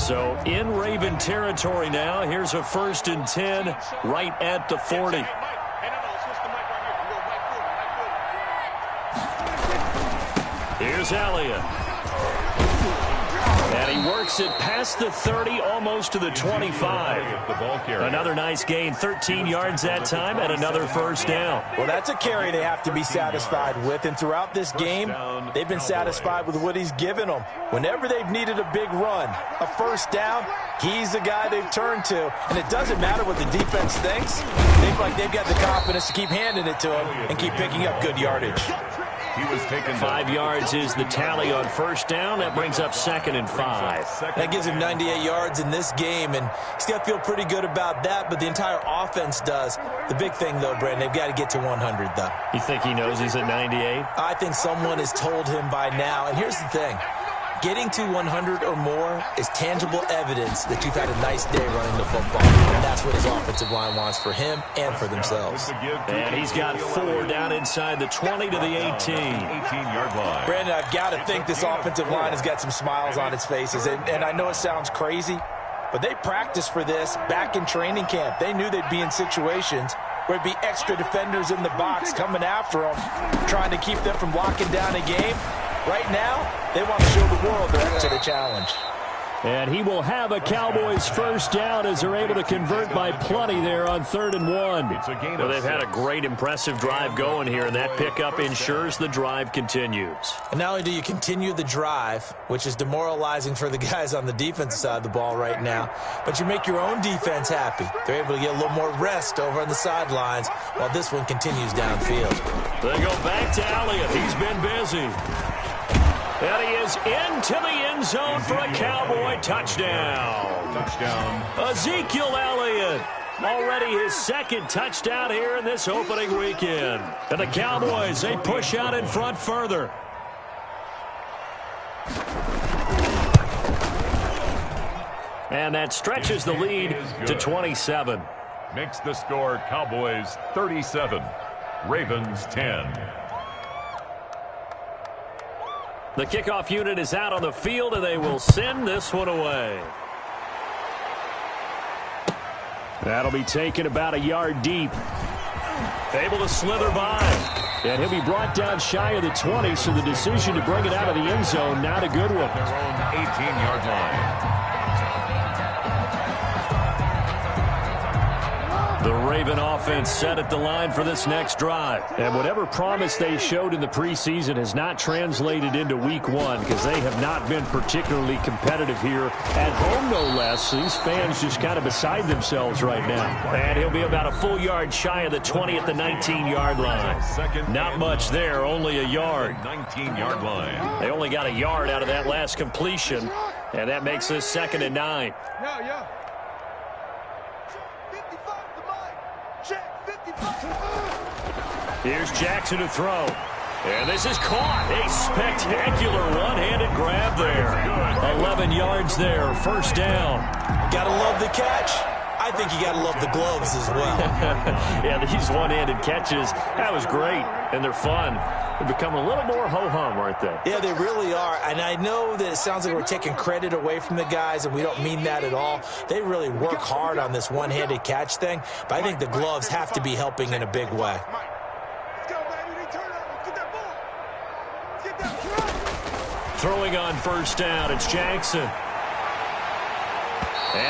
S1: So in Raven territory now. Here's a 1st and 10 right at the 40. Here's Elliott. And he works it past the 30, almost to the 25. Another nice gain, 13 yards that time, and another 1st down.
S3: Well, that's a carry they have to be satisfied with, and throughout this game, they've been satisfied with what he's given them. Whenever they've needed a big run, a 1st down, he's the guy they've turned to, and it doesn't matter what the defense thinks. They feel like they've got the confidence to keep handing it to him and keep picking up good yardage.
S2: He was taken
S1: 5 yards is the tally on 1st down. That brings up 2nd and 5.
S3: That gives him 98 yards in this game, and he's got to feel pretty good about that, but the entire offense does. The big thing, though, Brandon, they've got to get to 100, though.
S1: You think he knows he's at 98?
S3: I think someone has told him by now, and here's the thing. Getting to 100 or more is tangible evidence that you've had a nice day running the football. And that's what his offensive line wants for him and for themselves.
S1: And he's got 4 down inside the 20 to the
S2: 18-yard line.
S3: Brandon, I've got to think this offensive line has got some smiles on its faces. And I know it sounds crazy, but they practiced for this back in training camp. They knew they'd be in situations where it'd be extra defenders in the box coming after them, trying to keep them from locking down a game. Right now, they want to show the world they're up to the challenge.
S1: And he will have a Cowboys 1st down as they're able to convert by plenty there on 3rd and 1. Well, they've had a great, impressive drive going here, and that pickup ensures the drive continues.
S3: And not only do you continue the drive, which is demoralizing for the guys on the defensive side of the ball right now, but you make your own defense happy. They're able to get a little more rest over on the sidelines while this one continues downfield.
S1: They go back to Elliott. He's been busy. And he is into the end zone for a Cowboy touchdown. Ezekiel Elliott. Already his 2nd touchdown here in this opening weekend. And the Cowboys, they push out in front further. And that stretches the lead to 27.
S2: Makes the score Cowboys 37, Ravens 10.
S1: The kickoff unit is out on the field, and they will send this one away. That'll be taken about a yard deep. Able to slither by. And he'll be brought down shy of the 20, so the decision to bring it out of the end zone, not a good one.
S2: Their own 18-yard line.
S1: The Raven offense set at the line for this next drive. And whatever promise they showed in the preseason has not translated into week 1 because they have not been particularly competitive here at home, no less. These fans just kind of beside themselves right now. And he'll be about a full yard shy of the 20 at the 19-yard line. Not much there, only a yard.
S2: 19-yard line.
S1: They only got a yard out of that last completion, and that makes this 2nd and 9.
S4: Yeah.
S1: Here's Jackson to throw. And this is caught. A spectacular one-handed grab there. 11 yards there, 1st down.
S3: Gotta love the catch. I think you gotta love the gloves as well.
S1: Yeah, these one-handed catches, that was great. And they're fun. They've become a little more ho-hum, aren't they?
S3: Yeah, they really are. And I know that it sounds like we're taking credit away from the guys, and we don't mean that at all. They really work hard on this one-handed catch thing, but I think the gloves have to be helping in a big way.
S1: Throwing on 1st down, it's Jackson. And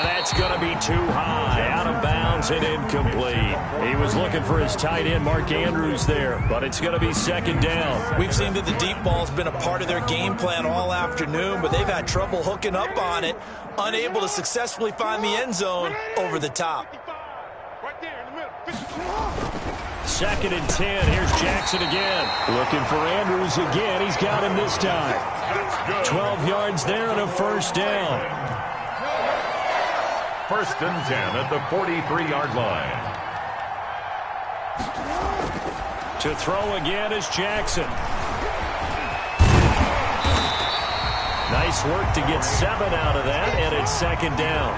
S1: that's going to be too high. Out of bounds and incomplete. He was looking for his tight end, Mark Andrews, there, but it's going to be 2nd down.
S3: We've seen that the deep ball's been a part of their game plan all afternoon, but they've had trouble hooking up on it, unable to successfully find the end zone over the top.
S1: 2nd and 10. Here's Jackson again. Looking for Andrews again. He's got him this time. 12 yards there and a 1st down.
S2: 1st and 10 at the 43-yard line.
S1: To throw again is Jackson. Nice work to get 7 out of that, and it's 2nd down.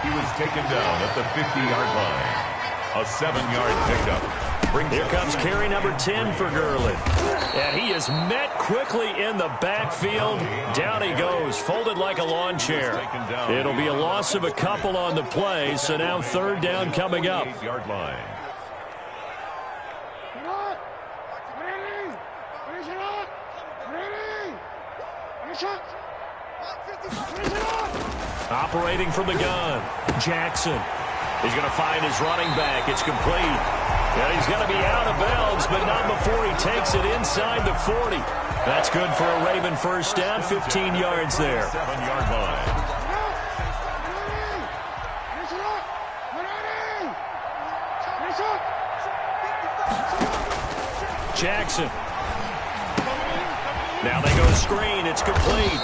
S2: He was taken down at the 50-yard line. A 7-yard pickup.
S1: Here comes carry number 10 for Gurley. And he is met quickly in the backfield. Down he goes, folded like a lawn chair. It'll be a loss of a couple on the play, so now third down coming up.
S2: 8-yard line.
S1: Operating from the gun, Jackson. He's going to find his running back. It's complete. And he's going to be out of bounds, but not before he takes it inside the 40. That's good for a Raven first down, 15 yards there.
S2: 7-yard line.
S1: Jackson. Now they go screen. It's complete.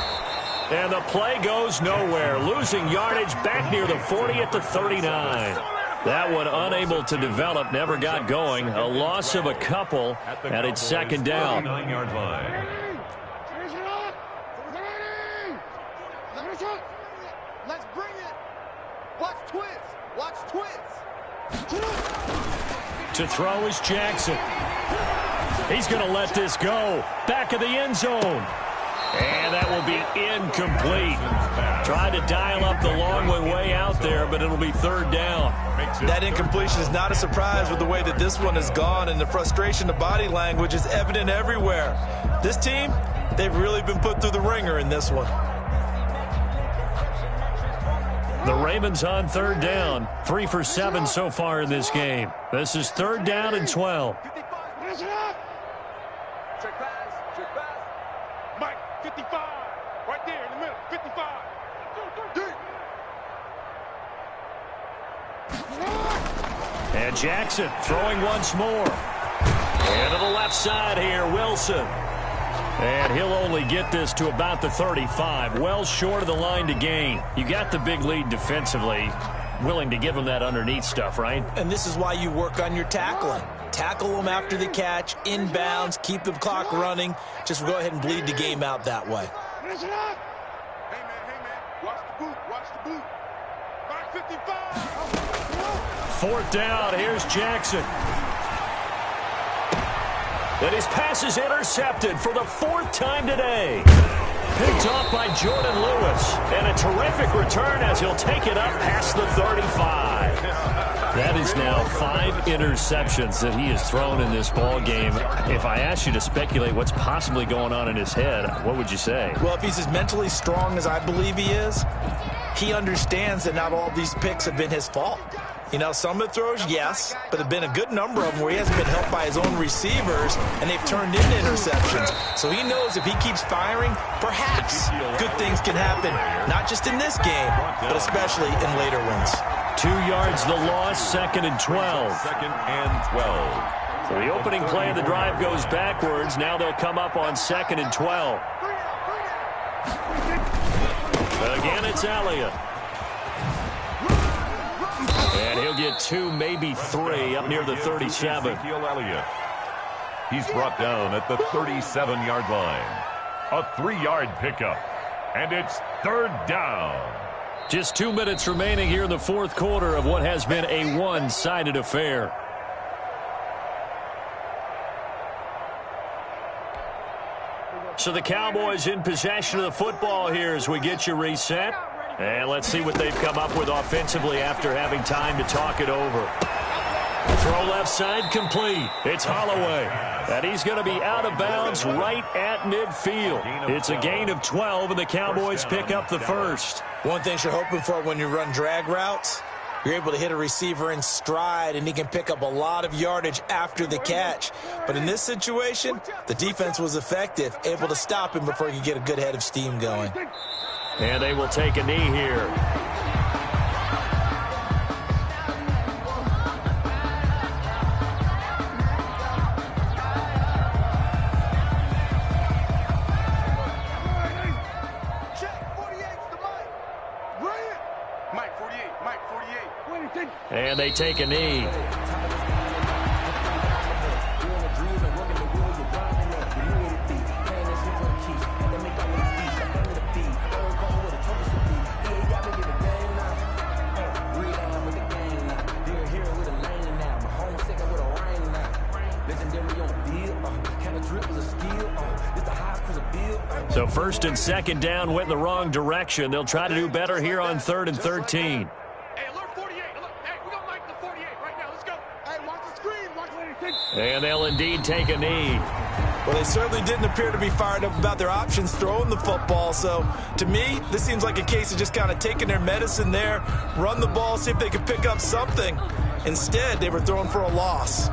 S1: And the play goes nowhere. Losing yardage back near the 40 at the 39. That one unable to develop, never got going. A loss of a couple, and it's second down.
S2: 9-yard line.
S4: Let's bring it. Watch twins. Watch twins.
S1: To throw is Jackson. He's going to let this go. Back of the end zone. And that will be incomplete. Tried to dial up the long way out there, but it'll be third down.
S3: That incompletion is not a surprise with the way that this one has gone, and the frustration, the body language is evident everywhere. This team, they've really been put through the ringer in this one.
S1: The Ravens on third down. 3 for 7 so far in this game. This is third down and 12.
S4: Check pass. Check pass. Mike, 55. Right there in the middle. 55.
S1: And Jackson throwing once more. And to the left side here, Wilson. And he'll only get this to about the 35. Well short of the line to gain. You got the big lead defensively. Willing to give him that underneath stuff, right?
S3: And this is why you work on your tackling. Tackle them after the catch, inbounds, keep the clock running. Just go ahead and bleed the game out that way.
S4: Hey, man. Watch the boot. Watch the boot. Back 55.
S1: Fourth down. Here's Jackson. And his pass is intercepted for the fourth time today. Picked off by Jordan Lewis. And a terrific return as he'll take it up past the 35. That is now 5 interceptions that he has thrown in this ball game. If I asked you to speculate what's possibly going on in his head, what would you say?
S3: Well, if he's as mentally strong as I believe he is, he understands that not all these picks have been his fault. You know, some of the throws, yes, but there have been a good number of them where he hasn't been helped by his own receivers, and they've turned into interceptions. So he knows if he keeps firing, perhaps good things can happen, not just in this game, but especially in later ones.
S1: 2 yards the loss, second and 12.
S2: Second and 12.
S1: So the opening play of the drive goes backwards. Now they'll come up on second and 12. Again, it's Elliott. And he'll get 2, maybe 3, up near the 37.
S2: Ezekiel Elliott. He's brought down at the 37-yard line. A 3-yard pickup. And it's third down.
S1: Just 2 minutes remaining here in the fourth quarter of what has been a one-sided affair. So the Cowboys in possession of the football here as we get you reset. And let's see what they've come up with offensively after having time to talk it over. Throw left side complete. It's Holloway. And he's going to be out of bounds right at midfield. It's a gain of 12, and the Cowboys pick up the first.
S3: One thing you're hoping for when you run drag routes, you're able to hit a receiver in stride, and he can pick up a lot of yardage after the catch. But in this situation, the defense was effective, able to stop him before he could get a good head of steam going.
S1: And they will take a knee here.
S4: Check 48 to Mike. Brilliant. Mike 48. Mike 48.
S1: And they take a knee. So first and second down went in the wrong direction. They'll try to do better here on 3rd and 13.
S4: Hey, alert 48. Alert. Hey, we're going to make the 48 right now. Let's go. Hey, watch the screen. Watch the
S1: And they'll indeed take a knee.
S3: Well, they certainly didn't appear to be fired up about their options throwing the football. So, to me, this seems like a case of just kind of taking their medicine there, run the ball, see if they could pick up something. Instead, they were throwing for a loss.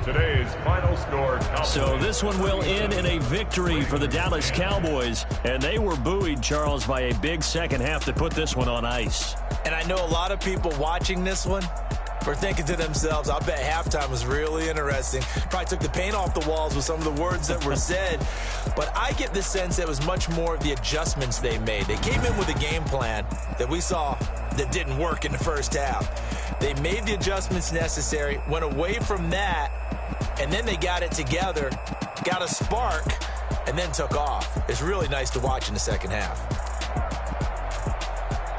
S2: Today's final score.
S1: So this one will end in a victory for the Dallas Cowboys. And they were buoyed, Charles, by a big second half to put this one on ice.
S3: And I know a lot of people watching this one were thinking to themselves, I bet halftime was really interesting. Probably took the paint off the walls with some of the words that were said. But I get the sense that it was much more of the adjustments they made. They came in with a game plan that we saw that didn't work in the first half. They made the adjustments necessary, went away from that, and then they got it together, got a spark, and then took off. It's really nice to watch in the second half.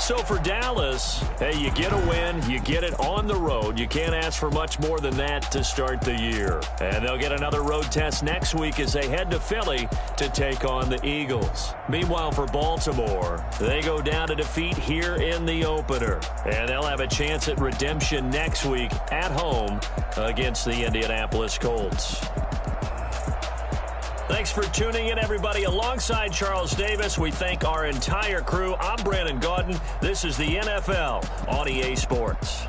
S1: So for Dallas, hey, you get a win, you get it on the road. You can't ask for much more than that to start the year. And they'll get another road test next week as they head to Philly to take on the Eagles. Meanwhile, for Baltimore, they go down to defeat here in the opener. And they'll have a chance at redemption next week at home against the Indianapolis Colts. Thanks for tuning in, everybody. Alongside Charles Davis, we thank our entire crew. I'm Brandon Gaudin. This is the NFL on EA Sports.